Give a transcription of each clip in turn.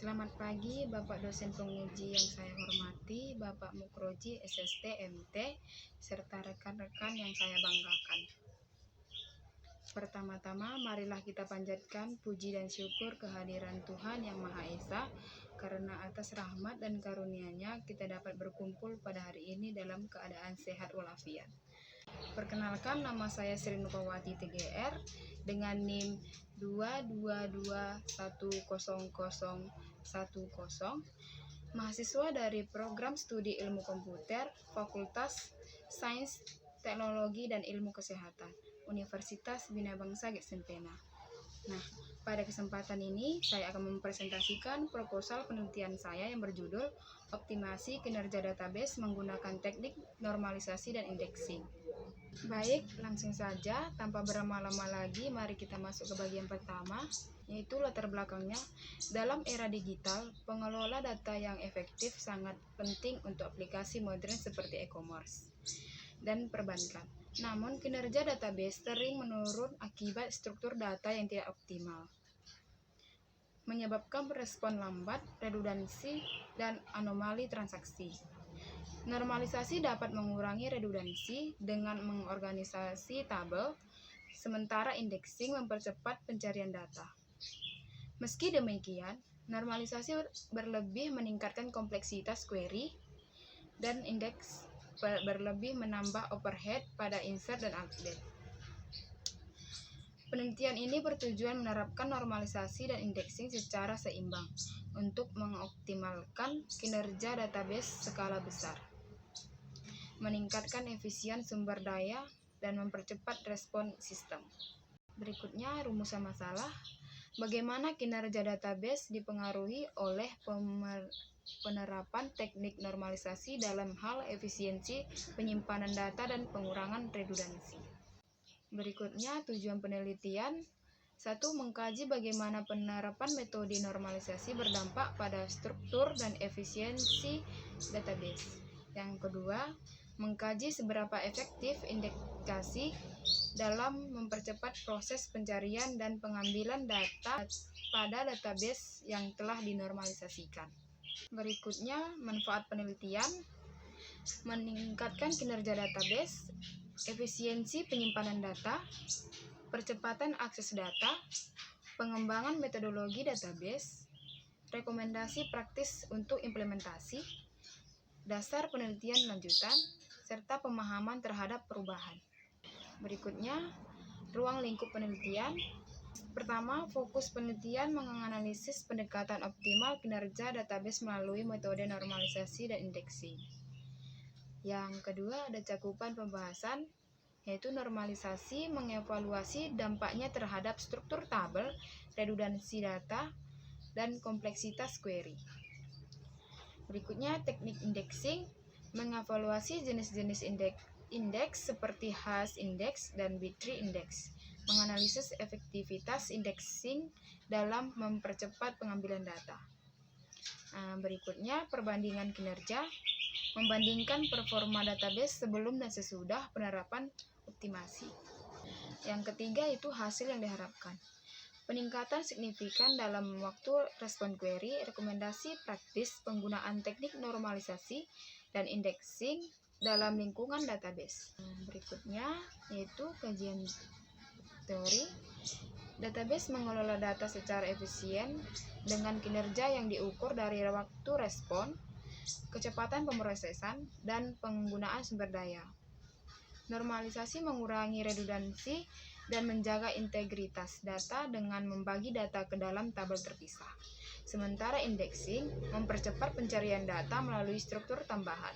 Selamat pagi Bapak dosen penguji yang saya hormati, Bapak Mukroji SST MT, serta rekan-rekan yang saya banggakan. Pertama-tama, marilah kita panjatkan puji dan syukur kehadiran Tuhan Yang Maha Esa, karena atas rahmat dan karunia-Nya kita dapat berkumpul pada hari ini dalam keadaan sehat walafiat. Perkenalkan, nama saya Sri Nupawati TGR dengan NIM 222110010, mahasiswa dari Program Studi Ilmu Komputer, Fakultas Sains, Teknologi, dan Ilmu Kesehatan, Universitas Bina Bangsa Gesempena. Nah, pada kesempatan ini saya akan mempresentasikan proposal penelitian saya yang berjudul Optimasi Kinerja Database Menggunakan Teknik Normalisasi dan Indexing. Baik, langsung saja, tanpa berlama-lama lagi, mari kita masuk ke bagian pertama, yaitu latar belakangnya. Dalam era digital, pengelola data yang efektif sangat penting untuk aplikasi modern seperti e-commerce dan perbankan. Namun, kinerja database sering menurun akibat struktur data yang tidak optimal, menyebabkan respon lambat, redundansi, dan anomali transaksi. Normalisasi dapat mengurangi redundansi dengan mengorganisasi tabel, sementara indexing mempercepat pencarian data. Meski demikian, normalisasi berlebih meningkatkan kompleksitas query, dan indeks berlebih menambah overhead pada insert dan update. Penelitian ini bertujuan menerapkan normalisasi dan indexing secara seimbang untuk mengoptimalkan kinerja database skala besar, meningkatkan efisien sumber daya, dan mempercepat respon sistem. Berikutnya, rumusan masalah. Bagaimana kinerja database dipengaruhi oleh penerapan teknik normalisasi dalam hal efisiensi penyimpanan data dan pengurangan redundansi. Berikutnya, tujuan penelitian. 1. Mengkaji bagaimana penerapan metode normalisasi berdampak pada struktur dan efisiensi database. Yang kedua, mengkaji seberapa efektif indeksasi dalam mempercepat proses pencarian dan pengambilan data pada database yang telah dinormalisasikan. Berikutnya, manfaat penelitian. Meningkatkan kinerja database, efisiensi penyimpanan data, percepatan akses data, pengembangan metodologi database, rekomendasi praktis untuk implementasi, dasar penelitian lanjutan, serta pemahaman terhadap perubahan. Berikutnya, ruang lingkup penelitian. Pertama, fokus penelitian menganalisis pendekatan optimal kinerja database melalui metode normalisasi dan indexing. Yang kedua, ada cakupan pembahasan, yaitu normalisasi mengevaluasi dampaknya terhadap struktur tabel, redundansi data, dan kompleksitas query. Berikutnya, teknik indexing mengevaluasi jenis-jenis indeks seperti hash index dan bittree index, menganalisis efektivitas indexing dalam mempercepat pengambilan data. Berikutnya, perbandingan kinerja, membandingkan performa database sebelum dan sesudah penerapan optimasi. Yang ketiga, itu hasil yang diharapkan. Peningkatan signifikan dalam waktu respon query, rekomendasi praktis penggunaan teknik normalisasi dan indexing dalam lingkungan database. Berikutnya, yaitu kajian teori. Database mengelola data secara efisien dengan kinerja yang diukur dari waktu respon, kecepatan pemrosesan, dan penggunaan sumber daya. Normalisasi mengurangi redundansi dan menjaga integritas data dengan membagi data ke dalam tabel terpisah. Sementara indexing mempercepat pencarian data melalui struktur tambahan.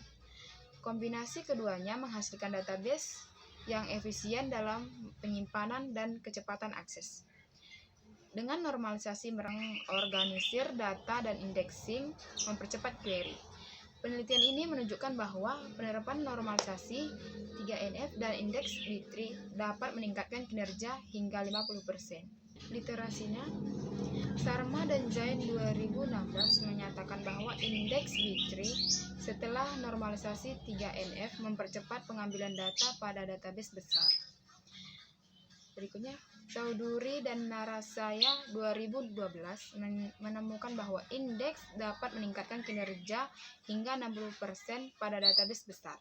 Kombinasi keduanya menghasilkan database yang efisien dalam penyimpanan dan kecepatan akses. Dengan normalisasi mengorganisir data dan indexing mempercepat query. Penelitian ini menunjukkan bahwa penerapan normalisasi 3NF dan indeks bittree dapat meningkatkan kinerja hingga 50%. Literasinya, Sharma dan Jain 2016 menyatakan bahwa indeks bittree setelah normalisasi 3NF mempercepat pengambilan data pada database besar. Berikutnya, Chowdhury dan Narasaya 2012 menemukan bahwa indeks dapat meningkatkan kinerja hingga 60% pada database besar.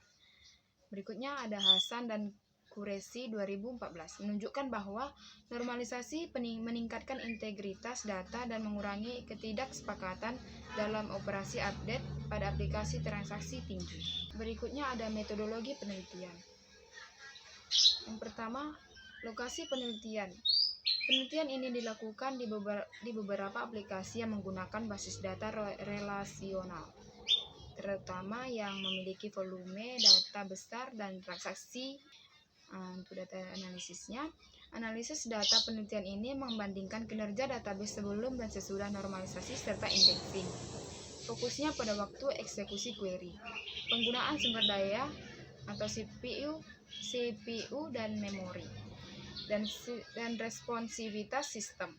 Berikutnya ada Hasan dan Qureshi 2014 menunjukkan bahwa normalisasi meningkatkan integritas data dan mengurangi ketidaksepakatan dalam operasi update pada aplikasi transaksi tinggi. Berikutnya ada metodologi penelitian. Yang pertama, lokasi penelitian. Penelitian ini dilakukan di beberapa aplikasi yang menggunakan basis data relasional, terutama yang memiliki volume data besar dan transaksi. Untuk data analisisnya, analisis data penelitian ini membandingkan kinerja database sebelum dan sesudah normalisasi serta indexing. Fokusnya pada waktu eksekusi query, penggunaan sumber daya atau CPU dan memori, dan responsivitas sistem.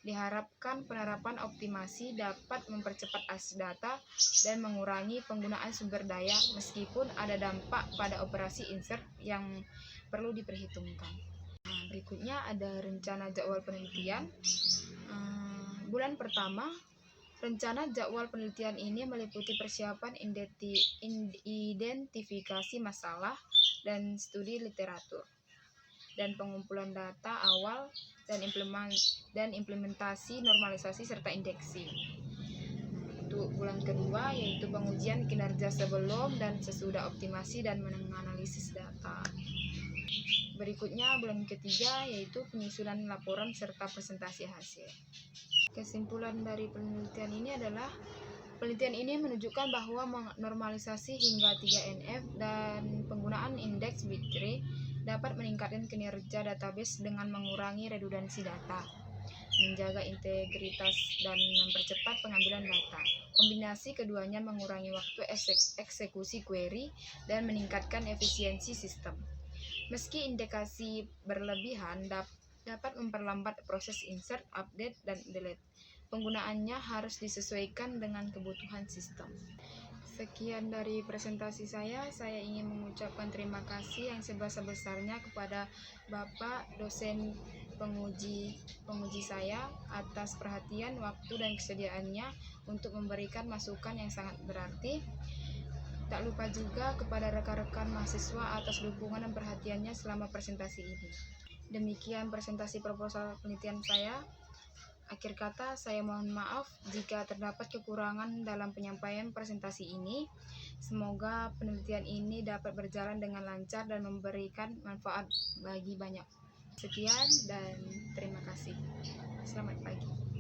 Diharapkan penerapan optimasi dapat mempercepat akses data dan mengurangi penggunaan sumber daya meskipun ada dampak pada operasi insert yang perlu diperhitungkan. Berikutnya ada rencana jadwal penelitian. Bulan pertama, rencana jadwal penelitian ini meliputi persiapan identifikasi masalah dan studi literatur, dan pengumpulan data awal dan implementasi normalisasi serta indexing. Untuk bulan kedua yaitu pengujian kinerja sebelum dan sesudah optimasi dan menganalisis data. Berikutnya bulan ketiga yaitu penyusunan laporan serta presentasi hasil. Kesimpulan dari penelitian ini adalah penelitian ini menunjukkan bahwa normalisasi hingga 3NF dan penggunaan indeks Bit3 dapat meningkatkan kinerja database dengan mengurangi redundansi data, menjaga integritas, dan mempercepat pengambilan data. Kombinasi keduanya mengurangi waktu eksekusi query dan meningkatkan efisiensi sistem. Meski indikasi berlebihan dapat memperlambat proses insert, update, dan delete. Penggunaannya harus disesuaikan dengan kebutuhan sistem. Sekian dari presentasi saya ingin mengucapkan terima kasih yang sebesar-besarnya kepada Bapak dosen penguji saya atas perhatian, waktu, dan kesediaannya untuk memberikan masukan yang sangat berarti. Tak lupa juga kepada rekan-rekan mahasiswa atas dukungan dan perhatiannya selama presentasi ini. Demikian presentasi proposal penelitian saya. Akhir kata, saya mohon maaf jika terdapat kekurangan dalam penyampaian presentasi ini. Semoga penelitian ini dapat berjalan dengan lancar dan memberikan manfaat bagi banyak. Sekian dan terima kasih. Selamat pagi.